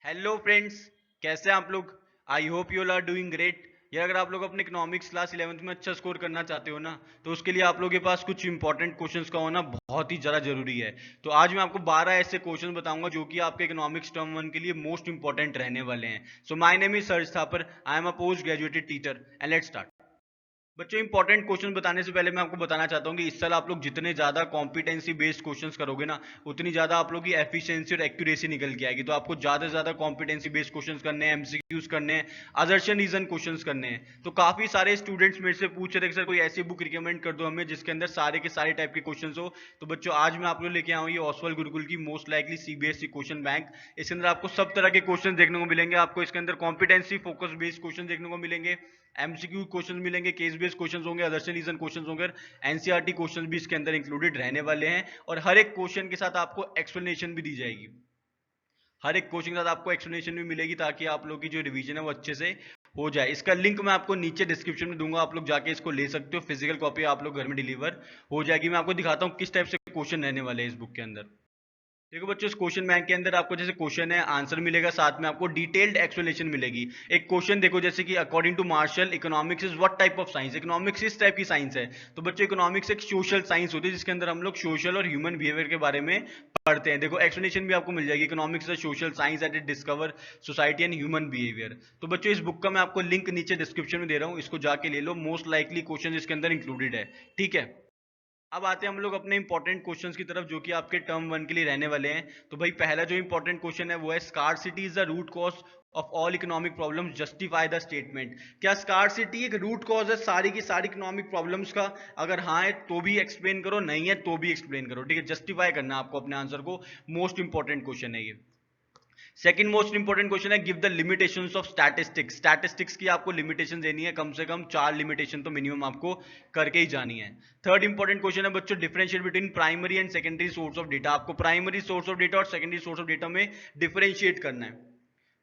Hello friends, कैसे हैं आप लोग। I hope you all are doing great. यार अगर आप लोग अपने इकोनॉमिक्स क्लास 11th में अच्छा स्कोर करना चाहते हो ना, तो उसके लिए आप लोगों के पास कुछ इंपॉर्टेंट क्वेश्चंस का होना बहुत ही ज़्यादा जरूरी है। तो आज मैं आपको 12 ऐसे क्वेश्चन बताऊंगा जो कि आपके इकोनॉमिक्स टर्म 1 के लिए मोस्ट इंपॉर्टेंट रहने वाले हैं। So my name is surge Thapar, I am a post graduated teacher and let's start. बच्चों, इंपॉर्टेंट क्वेश्चन बताने से पहले मैं आपको बताना चाहता हूँ कि इस साल आप लोग जितने ज्यादा कॉम्पिटेंसी बेस्ड क्वेश्चंस करोगे ना, उतनी ज्यादा आप लोग की एफिशिएंसी और एक्यूरेसी निकल के आएगी। तो आपको ज्यादा से ज्यादा कॉम्पिटेंसी बेस्ड क्वेश्चंस करने हैं, एमसीक्यूज करने हैं, अजर्शन रीजन क्वेश्चंस करने हैं। तो काफी सारे स्टूडेंट्स मेरे से पूछ रहे थे कि सर कोई ऐसी बुक रिकमेंड कर दो हमें जिसके अंदर सारे के सारे टाइप के क्वेश्चन हो। तो बच्चों, आज मैं आप लोग लेके आऊँ ये ओसवाल गुरुकुल की most likely CBSE question bank. इसके अंदर आपको सब तरह के क्वेश्चन देखने को मिलेंगे। आपको इसके अंदर कॉम्पिटेंसी फोकस बेस्ड क्वेश्चन देखने को मिलेंगे, एमसीक्यू क्वेश्चन मिलेंगे, केस बेस्ड क्वेश्चन होंगे, अदर्शन रीजन क्वेश्चन होंगे, एनसीईआरटी क्वेश्चन भी इसके अंदर इंक्लूडेड रहने वाले हैं। और हर एक क्वेश्चन के साथ आपको एक्सप्लेनेशन भी दी जाएगी। हर एक क्वेश्चन के साथ आपको एक्सप्लेनेशन भी मिलेगी ताकि आप लोग की जो रिवीजन है वो अच्छे से हो जाए। इसका लिंक मैं आपको नीचे डिस्क्रिप्शन में दूंगा, आप लोग जाके इसको ले सकते हो। फिजिकल कॉपी आप लोग घर में डिलीवर हो जाएगी। मैं आपको दिखाता हूँ किस टाइप से क्वेश्चन रहने वाले हैं इस बुक के अंदर। देखो बच्चों, इस क्वेश्चन बैंक के अंदर आपको जैसे क्वेश्चन है, आंसर मिलेगा, साथ में आपको डिटेल्ड एक्सप्लेनेशन मिलेगी। एक क्वेश्चन देखो, जैसे कि according to Marshall, economics is what type of science. Economics इस टाइप की साइंस है। तो बच्चों, इकोनॉमिक्स एक सोशल साइंस होती है जिसके अंदर हम लोग सोशल और ह्यूमन बिहेवियर के बारे में पढ़ते हैं। देखो एक्सप्लेनेशन भी आपको मिल जाएगी। Economics is social science and it discover society and human behaviour. तो बच्चों, इस बुक का मैं आपको लिंक नीचे डिस्क्रिप्शन में दे रहा हूँ, इसको जाके ले लो। मोस्ट लाइकली क्वेश्चन इसके अंदर इंक्लूडेड है, ठीक है। अब आते हैं हम लोग अपने इंपॉर्टेंट क्वेश्चंस की तरफ जो कि आपके टर्म 1 के लिए रहने वाले हैं। तो भाई पहला जो इंपॉर्टेंट क्वेश्चन है वो है, scarcity is the root cause of all economic problems, justify the statement. क्या स्कार्सिटी एक रूट कॉज है सारी की सारी इकोनॉमिक प्रॉब्लम्स का? अगर हाँ है तो भी एक्सप्लेन करो, नहीं है तो भी एक्सप्लेन करो, ठीक है। जस्टिफाई करना है आपको अपने आंसर को। मोस्ट इंपॉर्टेंट क्वेश्चन है ये। सेकंड मोस्ट इंपॉर्टेंट क्वेश्चन है, give the limitations of statistics. Statistics की आपको लिमिटेशन देनी है, कम से कम 4 लिमिटेशन तो मिनिमम आपको करके ही जानी है। थर्ड इंपॉर्टेंट क्वेश्चन है बच्चों, differentiate between primary and secondary source of data. आपको प्राइमरी सोर्स ऑफ डेटा और सेकेंडरी सोर्स ऑफ डेटा में डिफरेंशिएट करना है।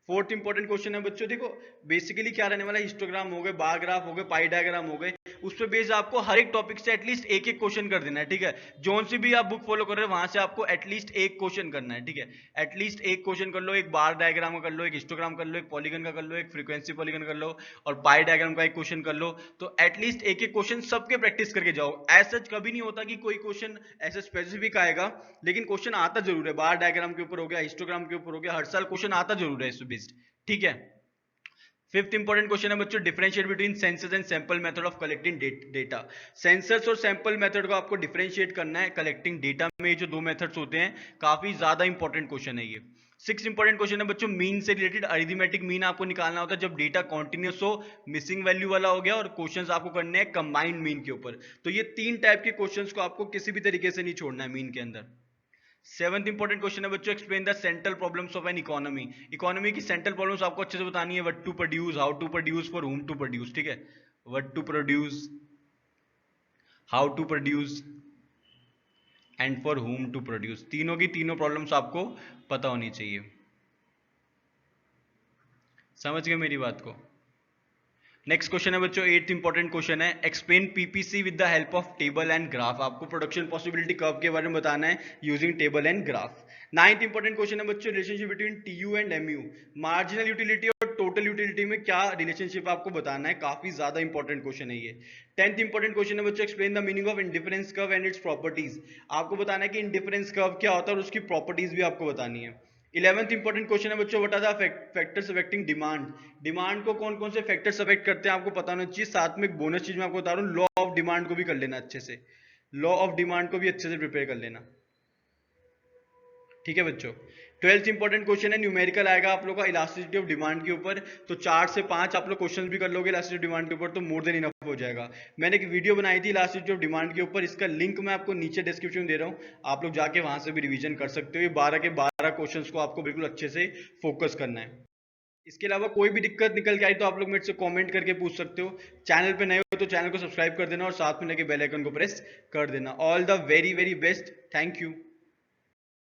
फोर्थ इंपॉर्टेंट क्वेश्चन है बच्चों, देखो बेसिकली क्या रहने वाला है, हिस्टोग्राम हो गए, बार ग्राफ हो गए, पाई डायग्राम हो गए, उस पर बेस्ड आपको हर एक टॉपिक से एटलीस्ट एक एक क्वेश्चन कर देना है, ठीक है। जोन सी भी आप बुक फॉलो कर रहे हो वहां से आपको एटलीस्ट एक क्वेश्चन करना है, ठीक है। एटलीस्ट एक क्वेश्चन कर लो, एक बार डायग्राम का कर लो, एक हिस्टोग्राम कर लो, एक पॉलीगन का कर लो, एक फ्रीक्वेंसी पॉलीगन कर लो, और पाई डायग्राम का एक क्वेश्चन कर लो। तो एटलीस्ट एक एक क्वेश्चन सबके प्रैक्टिस करके जाओ। ऐसा कभी नहीं होता कि कोई क्वेश्चन ऐसे स्पेसिफिक आएगा, लेकिन क्वेश्चन आता जरूर है। बार डायग्राम के ऊपर हो गया, हिस्टोग्राम के ऊपर हो गया, हर साल क्वेश्चन आता जरूर है इस बेस्ड, ठीक है। फिफ्थ इंपॉर्टेंट क्वेश्चन है बच्चों, differentiate between census and sample method of collecting data. Census और सैंपल मेथड को आपको डिफरेंशिएट करना है कलेक्टिंग डेटा में। जो दो मेथड्स होते हैं, काफी ज्यादा इंपॉर्टेंट क्वेश्चन है ये। सिक्स इंपॉर्टेंट क्वेश्चन है बच्चों, मीन से रिलेटेड। अरिथमेटिक मीन आपको निकालना होता है जब डेटा कॉन्टिन्यूस हो, मिसिंग वैल्यू वाला हो गया, और क्वेश्चंस आपको करने हैं कंबाइंड मीन के ऊपर। तो ये तीन टाइप के क्वेश्चंस को आपको किसी भी तरीके से नहीं छोड़ना है मीन के अंदर। सेवंथ इंपॉर्टेंट क्वेश्चन है बच्चों, explain the central problems of an economy. Economy की सेंट्रल प्रॉब्लम्स आपको अच्छे से बतानी है। What to produce, how to produce, for whom to produce, ठीक है। What to produce, how to produce and for whom to produce. तीनों की तीनों प्रॉब्लम्स आपको पता होनी चाहिए। समझ गए मेरी बात को। नेक्स्ट क्वेश्चन है बच्चों, एट्थ इंपॉर्टेंट क्वेश्चन है, explain PPC with the help of table and graph. आपको प्रोडक्शन पॉसिबिलिटी कर्व के बारे में बताना है using table and graph. Ninth important question है बच्चों, relationship between TU and MU. Marginal utility और टोटल यूटिलिटी में क्या रिलेशनशिप आपको बताना है, काफी ज्यादा इंपॉर्टेंट क्वेश्चन है ये। टेंथ इंपॉर्टेंट क्वेश्चन है बच्चों, explain the meaning of indifference curve and its properties. आपको बताना है कि इंडिफरेंस कर्व क्या होता है और उसकी प्रॉपर्टीज भी आपको बतानी है। 11th इंपॉर्टेंट क्वेश्चन है बच्चों, what are the factors affecting demand. Demand को कौन कौन से फैक्टर्स अफेक्ट करते हैं आपको पता होना चाहिए। साथ में एक बोनस चीज मैं आपको बता रहा हूँ, लॉ ऑफ डिमांड को भी कर लेना अच्छे से। लॉ ऑफ डिमांड को भी अच्छे से प्रिपेयर कर लेना, ठीक है बच्चों। 12th इंपॉर्टेंट क्वेश्चन है, न्यूमेरिकल आएगा आप लोगों का इलास्टिसिटी ऑफ डिमांड के ऊपर। तो 4 से 5 आप लोग क्वेश्चन भी कर लोगे इलास्टिसिटी ऑफ डिमांड के ऊपर, तो मोर देन इनफ हो जाएगा। मैंने एक वीडियो बनाई थी इलास्टिसिटी ऑफ डिमांड के ऊपर, इसका लिंक मैं आपको नीचे डिस्क्रिप्शन में दे रहा हूँ, आप लोग जाके वहां से भी रिवीजन कर सकते हो। ये 12 के 12 क्वेश्चन को आपको बिल्कुल अच्छे से फोकस करना है। इसके अलावा कोई भी दिक्कत निकल के आई तो आप लोग मेरे से कमेंट करके पूछ सकते हो। चैनल पे नए हो तो चैनल को सब्सक्राइब कर देना और साथ में लगे बेल आइकन को प्रेस कर देना। All the very very best, thank you.